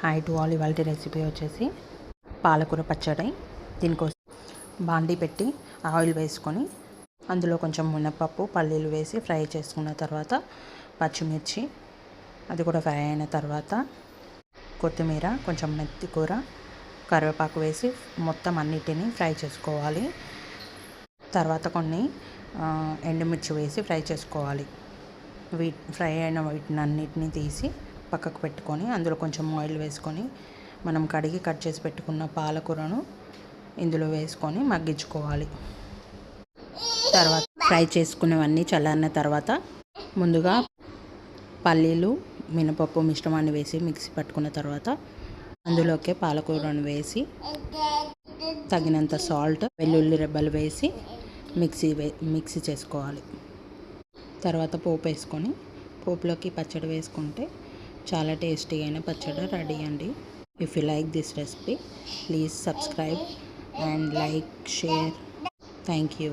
Hi to all. ఇవాళ recipe వచ్చేసి పాలకూర పచ్చడి. దీనికోసం బాండీ పెట్టి ఆయిల్ వేసుకొని అందులో కొంచెం మినపప్పు పల్లీలు వేసి ఫ్రై చేసుకున్న తర్వాత పచ్చిమిర్చి అది కూడా ఫ్రై అయిన తర్వాత కొత్తిమీర కొంచెం మెంతి కూర కరివేపాకు వేసి మొత్తం అన్నిటినీ ఫ్రై చేసుకోవాలి. తర్వాత కొన్ని ఎండుమిర్చి వేసి ఫ్రై చేసుకోవాలి. ఫ్రై అయిన వీటిని అన్నిటినీ తీసి పక్కకు పెట్టుకొని అందులో కొంచెం ఆయిల్ వేసుకొని మనం కడిగి కట్ చేసి పెట్టుకున్న పాలకూరను ఇందులో వేసుకొని మగ్గించుకోవాలి. తర్వాత ఫ్రై చేసుకునేవన్నీ చల్లారిన తర్వాత ముందుగా పల్లీలు మినపప్పు మిశ్రమాన్ని వేసి మిక్సీ పట్టుకున్న తర్వాత అందులోకి పాలకూరను వేసి తగినంత సాల్ట్ వెల్లుల్లి రెబ్బలు వేసి మిక్సీ చేసుకోవాలి. తర్వాత పోపు వేసుకొని పోపులోకి పచ్చడి వేసుకుంటే చాలా టేస్టీ అయిన పచ్చడి రెడీ అండి. If you like this recipe please subscribe and like, share. Thank you.